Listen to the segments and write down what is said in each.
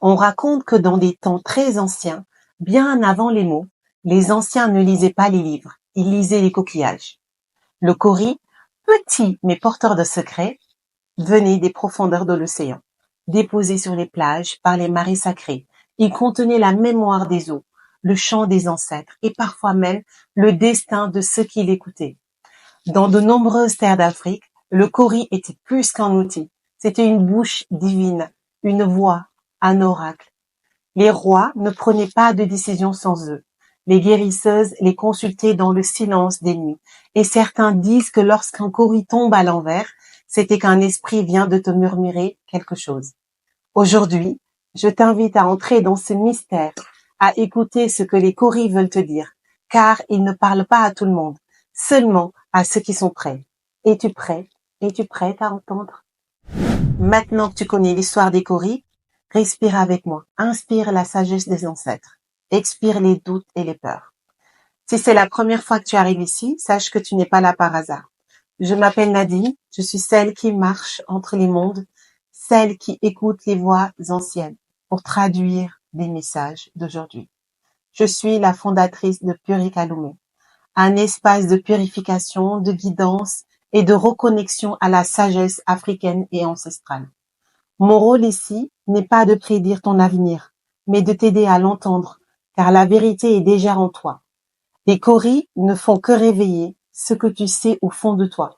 On raconte que dans des temps très anciens, bien avant les mots, les anciens ne lisaient pas les livres, ils lisaient les coquillages. Le Kori, petit mais porteur de secrets, venait des profondeurs de l'océan, déposé sur les plages par les marées sacrées. Il contenait la mémoire des eaux, le chant des ancêtres et parfois même le destin de ceux qui l'écoutaient. Dans de nombreuses terres d'Afrique, le Kori était plus qu'un outil. C'était une bouche divine, une voix, un oracle. Les rois ne prenaient pas de décision sans eux. Les guérisseuses les consultaient dans le silence des nuits. Et certains disent que lorsqu'un Kori tombe à l'envers, c'était qu'un esprit vient de te murmurer quelque chose. Aujourd'hui, je t'invite à entrer dans ce mystère, à écouter ce que les Koris veulent te dire, car ils ne parlent pas à tout le monde, seulement à ceux qui sont prêts. Es-tu prêt? Es-tu prête à entendre? Maintenant que tu connais l'histoire des Koris, respire avec moi, inspire la sagesse des ancêtres, expire les doutes et les peurs. Si c'est la première fois que tu arrives ici, sache que tu n'es pas là par hasard. Je m'appelle Nadine, je suis celle qui marche entre les mondes, celle qui écoute les voix anciennes pour traduire les messages d'aujourd'hui. Je suis la fondatrice de Purikalume, un espace de purification, de guidance et de reconnexion à la sagesse africaine et ancestrale. Mon rôle ici n'est pas de prédire ton avenir, mais de t'aider à l'entendre, car la vérité est déjà en toi. Les Koris ne font que réveiller ce que tu sais au fond de toi.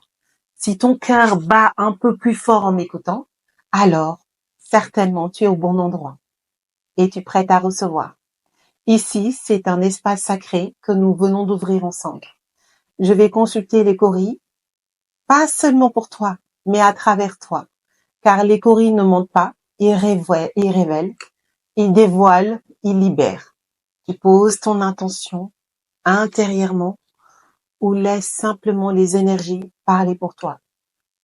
Si ton cœur bat un peu plus fort en m'écoutant, alors certainement tu es au bon endroit. Es-tu prête à recevoir? Ici, c'est un espace sacré que nous venons d'ouvrir ensemble. Je vais consulter les Koris, pas seulement pour toi, mais à travers toi. Car les Koris ne mentent pas, ils révèlent, ils dévoilent, ils libèrent. Tu poses ton intention intérieurement ou laisse simplement les énergies parler pour toi.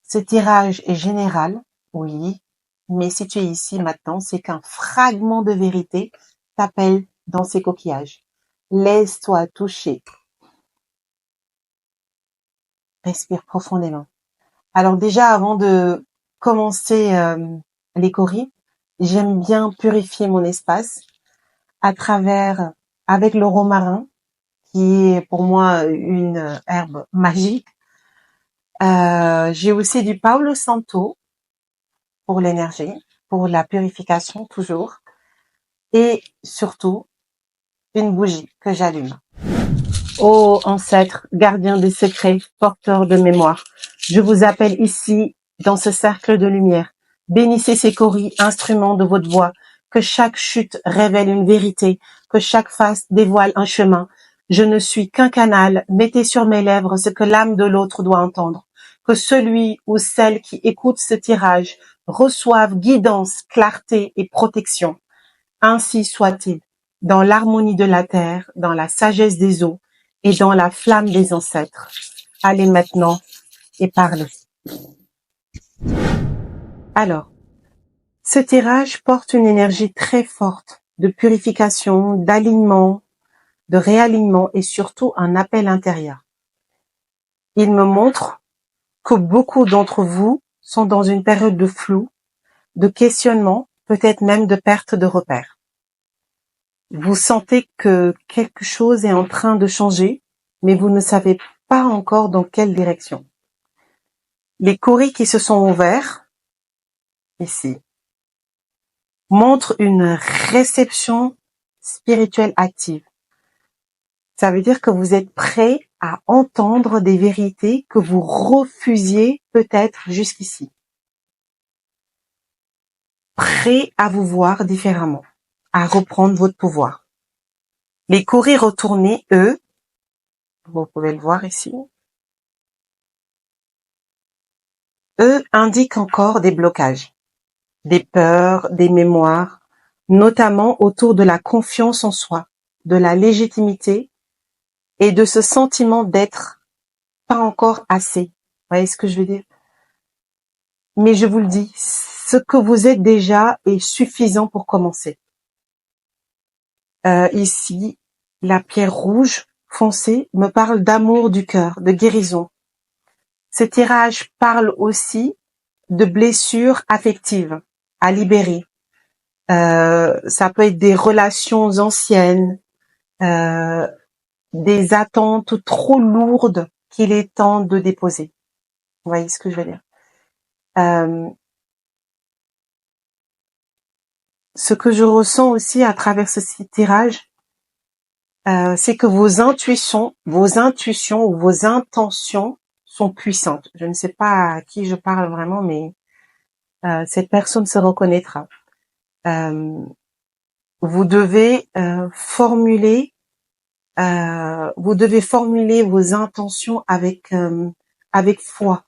Ce tirage est général, oui, mais si tu es ici maintenant, c'est qu'un fragment de vérité t'appelle dans ces coquillages. Laisse-toi toucher. Respire profondément. Alors déjà, avant de commencer les Koris, j'aime bien purifier mon espace avec le romarin, qui est pour moi une herbe magique. J'ai aussi du Palo Santo pour l'énergie, pour la purification toujours, et surtout une bougie que j'allume. Ô ancêtres, gardiens des secrets, porteurs de mémoire, je vous appelle ici dans ce cercle de lumière. Bénissez ces Koris, instruments de votre voix, que chaque chute révèle une vérité, que chaque face dévoile un chemin. Je ne suis qu'un canal, mettez sur mes lèvres ce que l'âme de l'autre doit entendre. Que celui ou celle qui écoute ce tirage reçoive guidance, clarté et protection. Ainsi soit-il, dans l'harmonie de la terre, dans la sagesse des eaux et dans la flamme des ancêtres. Allez maintenant et parlez. Alors, ce tirage porte une énergie très forte de purification, d'alignement, de réalignement et surtout un appel intérieur. Il me montre que beaucoup d'entre vous sont dans une période de flou, de questionnement, peut-être même de perte de repères. Vous sentez que quelque chose est en train de changer, mais vous ne savez pas encore dans quelle direction. Les Koris qui se sont ouverts, ici, montrent une réception spirituelle active. Ça veut dire que vous êtes prêts à entendre des vérités que vous refusiez peut-être jusqu'ici. Prêts à vous voir différemment, à reprendre votre pouvoir. Les Koris retournés, eux, vous pouvez le voir ici, eux indiquent encore des blocages, des peurs, des mémoires, notamment autour de la confiance en soi, de la légitimité et de ce sentiment d'être pas encore assez. Vous voyez ce que je veux dire? Mais je vous le dis, ce que vous êtes déjà est suffisant pour commencer. Ici, la pierre rouge foncée me parle d'amour du cœur, de guérison. Ce tirage parle aussi de blessures affectives à libérer, Ça peut être des relations anciennes, des attentes trop lourdes qu'il est temps de déposer. Vous voyez ce que je veux dire? Ce que je ressens aussi à travers ce tirage, c'est que vos intuitions ou vos intentions sont puissantes. Je ne sais pas à qui je parle vraiment, mais cette personne se reconnaîtra. Vous devez formuler vos intentions avec foi,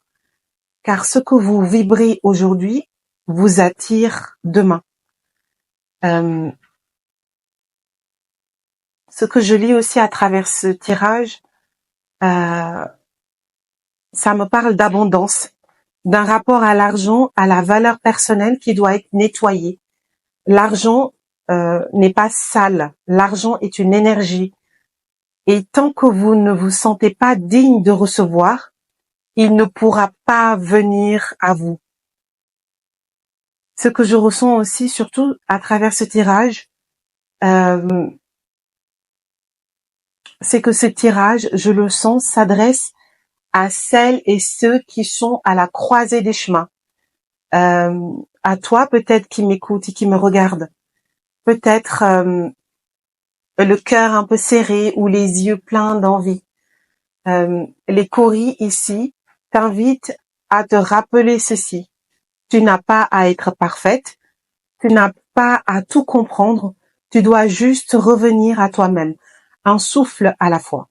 car ce que vous vibrez aujourd'hui vous attire demain. Ce que je lis aussi à travers ce tirage, ça me parle d'abondance, d'un rapport à l'argent, à la valeur personnelle qui doit être nettoyée. L'argent n'est pas sale, l'argent est une énergie. Et tant que vous ne vous sentez pas digne de recevoir, il ne pourra pas venir à vous. Ce que je ressens aussi, surtout à travers ce tirage, c'est que ce tirage, je le sens, s'adresse à celles et ceux qui sont à la croisée des chemins. À toi peut-être qui m'écoute et qui me regarde. Peut-être le cœur un peu serré ou les yeux pleins d'envie. Les Coris ici t'invitent à te rappeler ceci. Tu n'as pas à être parfaite, tu n'as pas à tout comprendre, tu dois juste revenir à toi-même, un souffle à la fois.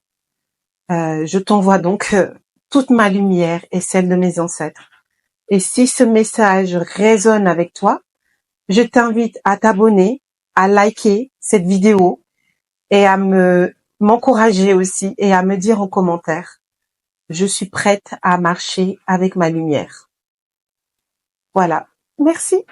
Je t'envoie donc toute ma lumière et celle de mes ancêtres. Et si ce message résonne avec toi, je t'invite à t'abonner, à liker cette vidéo et à m'encourager aussi et à me dire en commentaire, je suis prête à marcher avec ma lumière. Voilà. Merci.